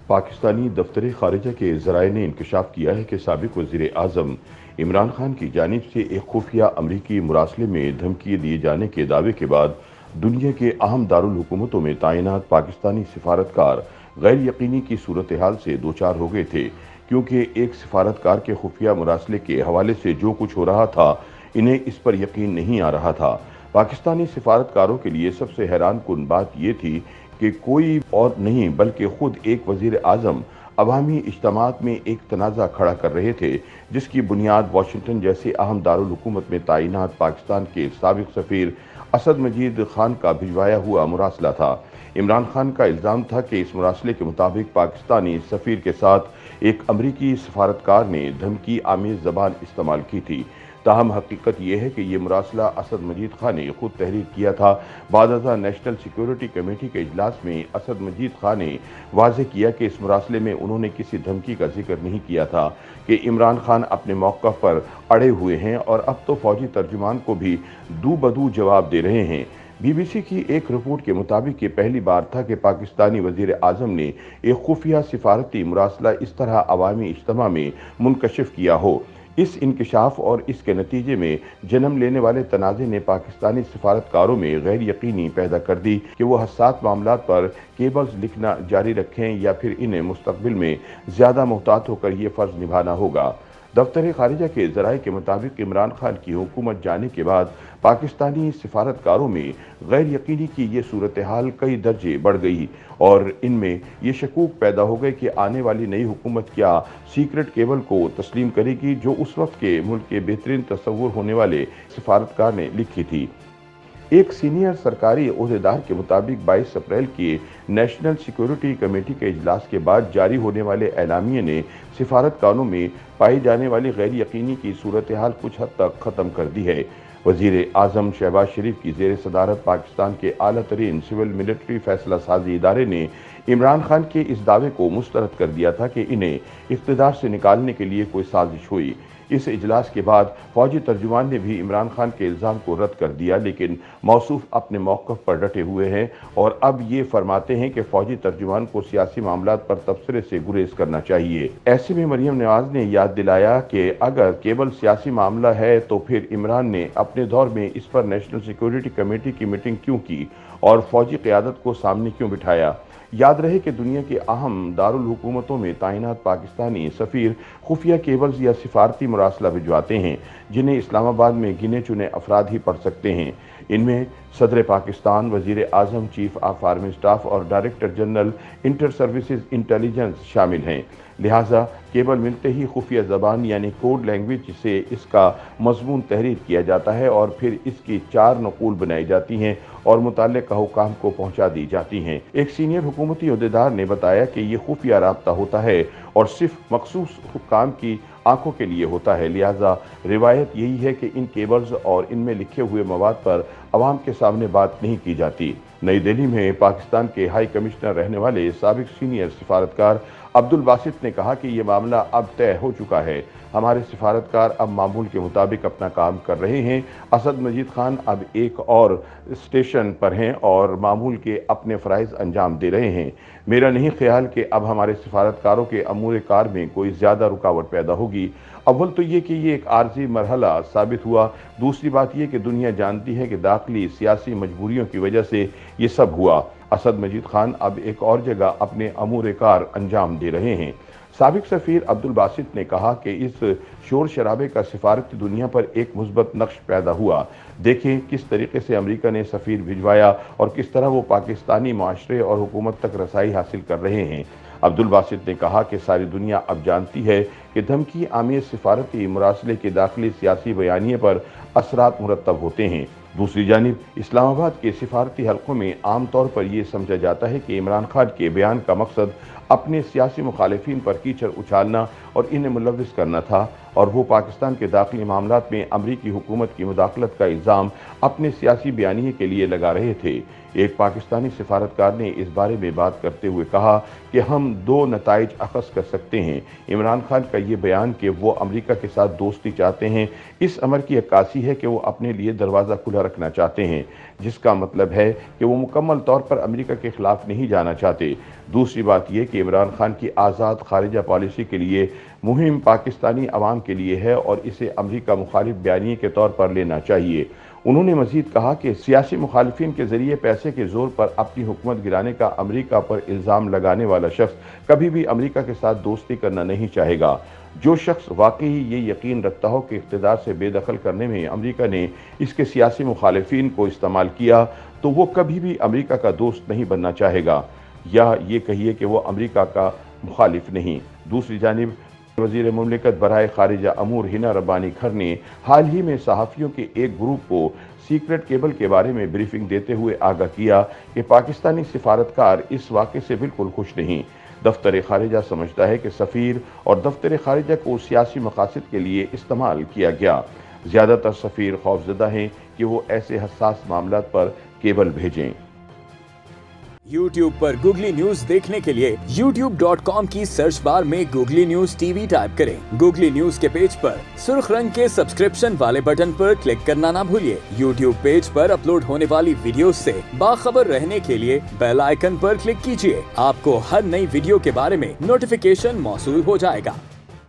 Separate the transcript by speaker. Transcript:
Speaker 1: पाकिस्तानी दफ्तर खारिजा के ज़राए ने इंकशाफ किया है कि साबिक वज़ीर आज़म इमरान खान की जानिब से एक खुफिया अमरीकी मुरासले में धमकी दिए जाने के दावे के बाद दुनिया के अहम दारुल हुकूमतों में तैनात पाकिस्तानी सिफारतकार गैर यकीनी की सूरत हाल से दो चार हो गए थे, क्योंकि एक सिफारतकार के खुफिया मुरासले के हवाले से जो कुछ हो रहा था इन्हें इस पर यकीन नहीं आ रहा था। पाकिस्तानी सिफारतकारों के लिए सबसे हैरान कुन बात यह थी कि कोई और नहीं बल्कि खुद एक वज़ीर आज़म अवामी इज्तिमात में एक तनाज़ा खड़ा कर रहे थे, जिसकी बुनियाद वाशिंगटन जैसे अहम दारुल हुकूमत में तैनात पाकिस्तान के साबिक सफ़ीर असद मजीद खान का भिजवाया हुआ मुरासला था। इमरान खान का इल्ज़ाम था कि इस मुरासले के मुताबिक पाकिस्तानी सफ़ीर के साथ एक अमरीकी सफारतकार ने धमकी आमेज़ ज़बान इस्तेमाल की थी। ताहम हकीकत यह है कि ये मुरासला असद मजीद खान ने खुद तहरीर किया था। बादअज़ा नेशनल सिक्योरिटी कमेटी के इजलास में असद मजीद खान ने वाज़ेह किया कि इस मुरासले में उन्होंने किसी धमकी का जिक्र नहीं किया था कि इमरान खान अपने मौक़िफ़ पर अड़े हुए हैं और अब तो फौजी तर्जुमान को भी दू बदू जवाब दे रहे हैं। BBC की एक रिपोर्ट के मुताबिक ये पहली बार था कि पाकिस्तानी वज़ीर आज़म ने एक खुफिया सिफारती मुरासला इस तरह अवामी इज्तिमा में मुनकशिफ किया हो। इस इंकशाफ और इसके नतीजे में जन्म लेने वाले तनाज़े ने पाकिस्तानी सिफारतकारों में गैर यकीनी पैदा कर दी कि वो हसास मामलात पर केबल्स लिखना जारी रखें या फिर इन्हें मुस्तकबिल में ज़्यादा मुहतात होकर ये फ़र्ज़ निभाना होगा। दफ्तर खारिजा के ज़राए के मुताबिक इमरान खान की हुकूमत जाने के बाद पाकिस्तानी सिफारतकारों में गैर यकीनी की ये सूरत हाल कई दर्जे बढ़ गई और इनमें ये शकूक पैदा हो गए कि आने वाली नई हुकूमत क्या सीक्रेट केबल को तस्लीम करेगी जो उस वक्त के मुल्क के बेहतरीन तस्वुर होने वाले सिफारतकार ने लिखी थी। एक सीनियर सरकारी ओहदेदार के मुताबिक 22 अप्रैल के नेशनल सिक्योरिटी कमेटी के इजलास के बाद जारी होने वाले एलामिये ने सिफारतकारों में पाई जाने वाली गैर यकीनी की सूरत हाल कुछ हद तक ख़त्म कर दी है। वज़ीर आज़म शहबाज शरीफ की ज़ेर सदारत पाकिस्तान के आला तरीन सिविल मिलिट्री फैसला साजी इदारे ने इमरान खान के इस दावे को मुस्तरद कर दिया था कि इन्हें इक़्तिदार से निकालने के लिए कोई साजिश हुई। इस इजलास के बाद फौजी तर्जुमान ने भी इमरान खान के इल्ज़ाम को रद्द कर दिया, लेकिन मौसूफ अपने मौक़िफ़ पर डटे हुए हैं और अब ये फरमाते हैं कि फौजी तर्जुमान को सियासी मामलात पर तबसरे से गुरेज करना चाहिए। ऐसे में मरियम नवाज ने याद दिलाया कि अगर केवल सियासी मामला है तो फिर इमरान ने अपने दौर में इस पर नेशनल सिक्योरिटी कमेटी की मीटिंग क्यों की और फौजी क़यादत को सामने क्यों बिठाया। याद रहे कि दुनिया के अहम दारुल हुकूमतों में तैनात पाकिस्तानी सफ़ीर खुफिया केबल्स या सिफारती मुरासला भिजवाते हैं, जिन्हें इस्लामाबाद में गिने चुने अफराद ही पढ़ सकते हैं। इनमें सदर पाकिस्तान, वज़ीर आज़म, चीफ ऑफ आर्मी स्टाफ और director general inter services intelligence शामिल हैं। लिहाजा केबल मिलते ही खुफिया ज़बान यानी कोड लैंग्वेज से इसका मज़मून तहरीर किया जाता है और फिर इसकी 4 नक़ूल बनाई जाती हैं और मुतल्लिक़ा हुकाम को पहुँचा दी जाती हैं। एक सीनियर हुकूमती ओहदेदार ने बताया कि ये खुफिया राब्ता होता है और सिर्फ मखसूस हुक्काम की आंखों के लिए होता है। लिहाजा रिवायत यही है कि इन केबल्स और इनमें लिखे हुए मवाद पर अवाम के सामने बात नहीं की जाती। नई दिल्ली में पाकिस्तान के हाई कमिश्नर रहने वाले साबिक सीनियर सिफारतकार अब्दुल बासित ने कहा कि ये मामला अब तय हो चुका है। हमारे सिफारतकार अब मामूल के मुताबिक अपना काम कर रहे हैं। असद मजीद खान अब एक और स्टेशन पर हैं और मामूल के अपने फ़राइज़ अंजाम दे रहे हैं। मेरा नहीं ख्याल कि अब हमारे सिफारतकारों के अमूर कार में कोई ज़्यादा रुकावट पैदा होगी। अव्वल तो ये कि ये एक आर्जी मरहला साबित हुआ। दूसरी बात यह कि दुनिया जानती है कि दाखिली सियासी मजबूरियों की वजह से ये सब हुआ। असद मजीद खान अब एक और जगह अपने अमूर कार अंजाम दे रहे हैं। साबिक सफ़ीर अब्दुल बासित ने कहा कि इस शोर शराबे का सिफारती दुनिया पर एक मुस्बत नक्श पैदा हुआ। देखें किस तरीके से अमेरिका ने सफ़ीर भिजवाया और किस तरह वो पाकिस्तानी माशरे और हुकूमत तक रसाई हासिल कर रहे हैं। अब्दुल बासित ने कहा कि सारी दुनिया अब जानती है कि धमकी आमेज़ सिफारती मुरासले के दाखिली सियासी बयानिए पर असरात मुरतब होते हैं। दूसरी जानिब इस्लामाबाद के सिफारती हलकों में आम तौर पर यह समझा जाता है कि इमरान खान के बयान का मकसद अपने सियासी मुखालिफिन पर कीचड़ उछालना और इन्हें मुलविस करना था और वो पाकिस्तान के दाखिली मामलात में अमरीकी हुकूमत की मुदाखलत का इल्ज़ाम अपने सियासी बयानिए के लिए लगा रहे थे। एक पाकिस्तानी सिफारतकार ने इस बारे में बात करते हुए कहा कि हम 2 नताइज अखज़ कर सकते हैं। इमरान खान का ये बयान कि वो अमरीका के साथ दोस्ती चाहते हैं, इस अमर की अक्कासी है कि वो अपने लिए दरवाज़ा खुला रखना चाहते हैं, जिसका मतलब है कि वो मुकम्मल तौर पर अमेरिका के खिलाफ नहीं जाना चाहते। दूसरी बात यह कि इमरान खान की आज़ाद खारिजा पॉलिसी के लिए मुहिम पाकिस्तानी अवाम के लिए है और इसे अमेरिका मुखालिफ बयानिए के तौर पर लेना चाहिए। उन्होंने मजीद कहा कि सियासी मुखालिफिन के जरिए पैसे के जोर पर अपनी हुकूमत गिराने का अमेरिका पर इल्ज़ाम लगाने वाला शख्स कभी भी अमेरिका के साथ दोस्ती करना नहीं चाहेगा। जो शख्स वाकई ये यकीन रखता हो कि इक़्तिदार से बेदखल करने में अमेरिका ने इसके सियासी मुखालिफिन को इस्तेमाल किया, तो वो कभी भी अमेरिका का दोस्त नहीं बनना चाहेगा, या ये कहिए कि वो अमेरिका का मुखालिफ नहीं। दूसरी जानिब वज़ीर मुमलिकत बराए खारिजा अमूर हिना रब्बानी खर ने हाल ही में सहाफ़ियों के एक ग्रुप को सीक्रेट केबल के बारे में ब्रीफिंग देते हुए आगाह किया कि पाकिस्तानी सिफारतकार इस वाक़े से बिल्कुल खुश नहीं। दफ्तर खारिजा समझता है कि सफ़ीर और दफ्तर खारिजा को सियासी मकासद के लिए इस्तेमाल किया गया। ज़्यादातर सफ़ीर खौफज़दा हैं कि वो ऐसे हसास मामलात पर केबल भेजें।
Speaker 2: YouTube पर गूगली न्यूज देखने के लिए youtube.com की सर्च बार में गूगली न्यूज टीवी टाइप करें। गूगली न्यूज के पेज पर सुर्ख रंग के सब्सक्रिप्शन वाले बटन पर क्लिक करना ना भूलिए। YouTube पेज पर अपलोड होने वाली वीडियोस से बाखबर रहने के लिए बेल आइकन पर क्लिक कीजिए। आपको हर नई वीडियो के बारे में नोटिफिकेशन मौसूल हो जाएगा।